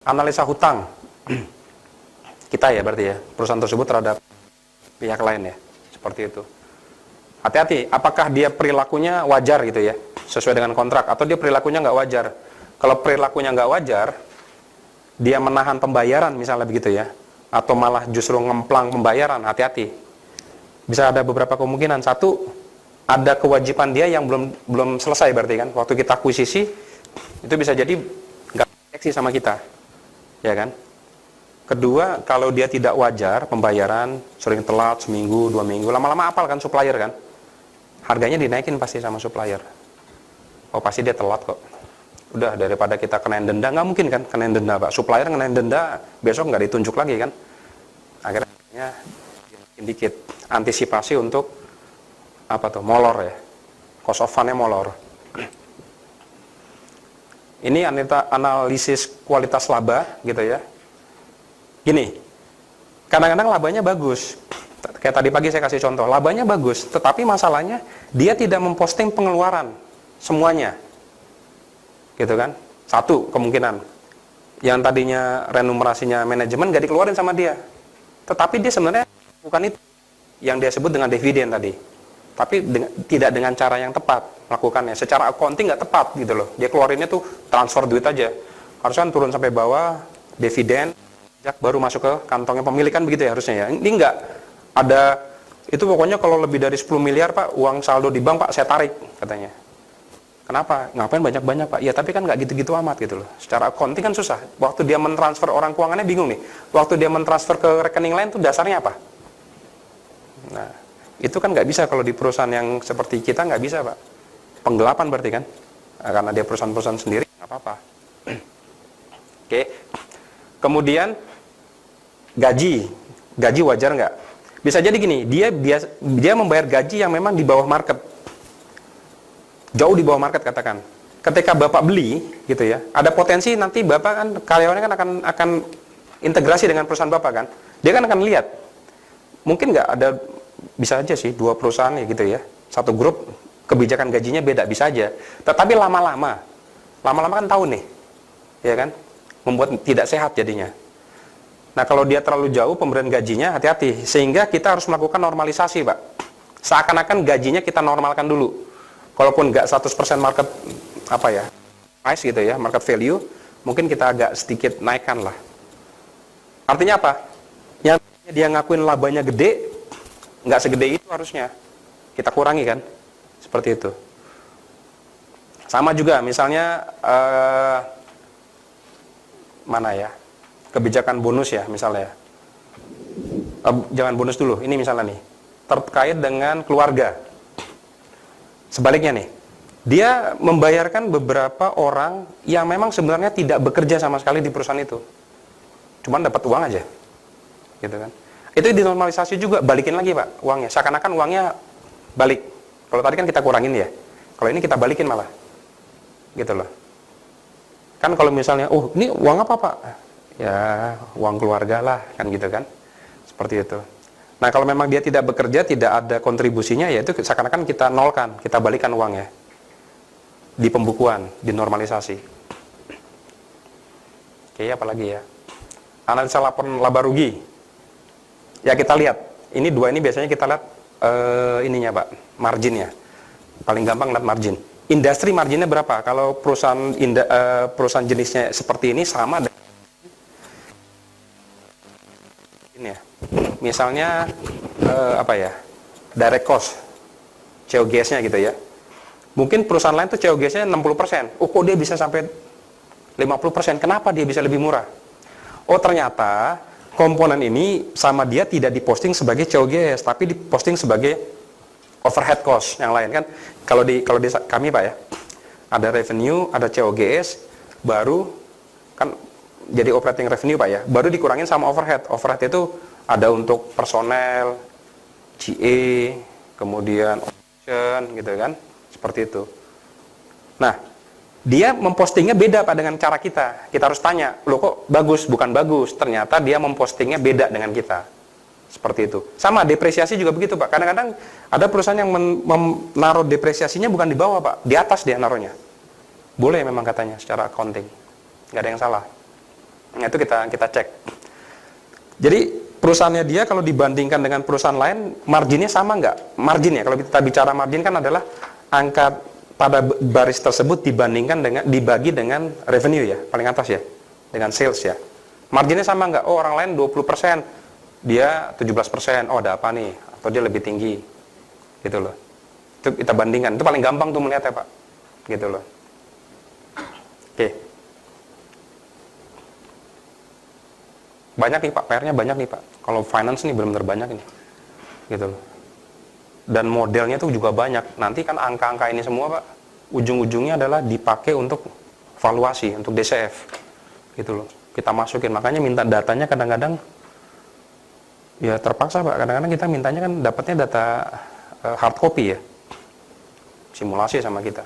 Analisa hutang kita ya berarti ya, perusahaan tersebut terhadap pihak lain ya, seperti itu. Hati-hati, apakah dia perilakunya wajar gitu ya, sesuai dengan kontrak, atau dia perilakunya nggak wajar. Kalau perilakunya nggak wajar, dia menahan pembayaran misalnya begitu ya, atau malah justru ngemplang pembayaran, hati-hati. Bisa ada beberapa kemungkinan. Satu, ada kewajiban dia yang belum selesai berarti kan, waktu kita akuisisi, itu bisa jadi nggak koneksi sama kita, ya kan. Kedua, kalau dia tidak wajar pembayaran, sering telat seminggu, 2 minggu, lama-lama apal kan supplier kan, harganya dinaikin pasti sama supplier. Oh pasti dia telat kok. Udah, daripada kita kenain denda, nggak mungkin kan kenain denda Pak. Supplier kenain denda, besok nggak ditunjuk lagi kan. Akhirnya dikit antisipasi untuk apa tuh, molor ya. Cost of fund-nya molor. Ini analisis kualitas laba gitu ya. Gini, kadang-kadang labanya bagus. Kayak tadi pagi saya kasih contoh, labanya bagus, tetapi masalahnya dia tidak memposting pengeluaran semuanya. Gitu kan? Satu kemungkinan. Yang tadinya remunerasinya manajemen gak dikeluarin sama dia. Tetapi dia sebenarnya bukan itu yang dia sebut dengan dividen tadi. Tapi tidak dengan cara yang tepat melakukannya. Secara accounting nggak tepat gitu loh. Dia keluarinnya tuh transfer duit aja. Harusnya kan turun sampai bawah, dividen, baru masuk ke kantongnya pemilik kan begitu ya harusnya ya. Ini enggak. Ada, itu pokoknya kalau lebih dari 10 miliar Pak, uang saldo di bank Pak, saya tarik katanya. Kenapa? Ngapain banyak-banyak Pak? Ya tapi kan nggak gitu-gitu amat gitu loh. Secara accounting kan susah. Waktu dia mentransfer orang keuangannya bingung nih. Waktu dia mentransfer ke rekening lain tuh dasarnya apa? Nah, itu kan nggak bisa kalau di perusahaan yang seperti kita nggak bisa Pak. Penggelapan berarti kan? Nah, karena dia perusahaan-perusahaan sendiri, nggak apa-apa. Oke. Kemudian gaji wajar nggak? Bisa jadi gini, dia membayar gaji yang memang di bawah market, jauh di bawah market katakan. Ketika Bapak beli, gitu ya, ada potensi nanti Bapak kan, karyawannya kan akan integrasi dengan perusahaan Bapak kan, dia kan akan lihat, mungkin nggak ada, bisa aja sih, 2 perusahaan ya gitu ya, satu grup, kebijakan gajinya beda, bisa aja, tetapi lama-lama kan tahu nih, ya kan, membuat tidak sehat jadinya. Nah kalau dia terlalu jauh pemberian gajinya, hati-hati, sehingga kita harus melakukan normalisasi Pak. Seakan-akan gajinya kita normalkan dulu. Kalaupun nggak 100% market apa ya, price gitu ya, market value, mungkin kita agak sedikit naikkan lah. Artinya apa? Yang dia ngakuin labanya gede, nggak segede itu harusnya. Kita kurangi kan, seperti itu. Sama juga, misalnya mana ya? Kebijakan bonus ya misalnya, jangan bonus dulu, ini misalnya nih terkait dengan keluarga. Sebaliknya nih, dia membayarkan beberapa orang yang memang sebenarnya tidak bekerja sama sekali di perusahaan itu, cuman dapat uang aja, gitu kan. Itu dinormalisasi juga, balikin lagi Pak uangnya, seakan-akan uangnya balik. Kalau tadi kan kita kurangin ya, kalau ini kita balikin malah, gitu loh. Kan kalau misalnya, oh ini uang apa Pak? Ya uang keluarga lah kan gitu kan, seperti itu. Nah kalau memang dia tidak bekerja, tidak ada kontribusinya, ya itu seakan-akan kita nolkan, kita balikan uangnya di pembukuan, di normalisasi. Oke, apalagi ya, analisa laporan laba rugi ya, kita lihat ini 2 ini biasanya kita lihat ininya Pak, marginnya paling gampang lihat margin. Industri marginnya berapa? Kalau perusahaan jenisnya seperti ini sama dengan ya. Misalnya apa ya, direct cost, COGS-nya gitu ya. Mungkin perusahaan lain tuh COGS-nya 60%. Oh kok dia bisa sampai 50%? Kenapa dia bisa lebih murah? Oh ternyata komponen ini sama dia tidak diposting sebagai COGS, tapi diposting sebagai overhead cost yang lain kan. Kalau di kami Pak ya, ada revenue, ada COGS, baru kan jadi operating revenue Pak ya, baru dikurangin sama overhead. Overhead itu ada untuk personel, GA, kemudian operation gitu kan, seperti itu. Nah, dia mempostingnya beda Pak dengan cara kita. Kita harus tanya, loh kok bagus, bukan bagus. Ternyata dia mempostingnya beda dengan kita. Seperti itu. Sama depresiasi juga begitu Pak. Kadang-kadang ada perusahaan yang menaruh depresiasinya bukan di bawah Pak, di atas dia naruhnya. Boleh memang katanya secara accounting, nggak ada yang salah. Nah, itu kita cek. Jadi perusahaannya dia kalau dibandingkan dengan perusahaan lain, marginnya sama nggak? Marginnya, kalau kita bicara margin kan adalah angka pada baris tersebut dibagi dengan revenue ya, paling atas ya, dengan sales ya. Marginnya sama nggak? Oh, orang lain 20%, dia 17%, oh ada apa nih? Atau dia lebih tinggi, gitu loh. Itu kita bandingkan, itu paling gampang tuh melihatnya Pak, gitu loh. Oke. Banyak nih Pak, PR-nya banyak nih Pak. Kalau finance nih benar-benar banyak nih, gitu loh. Dan modelnya tuh juga banyak. Nanti kan angka-angka ini semua Pak, ujung-ujungnya adalah dipakai untuk valuasi, untuk DCF, gitu loh. Kita masukin, makanya minta datanya kadang-kadang ya terpaksa Pak. Kadang-kadang kita mintanya kan dapatnya data hard copy ya, simulasi sama kita.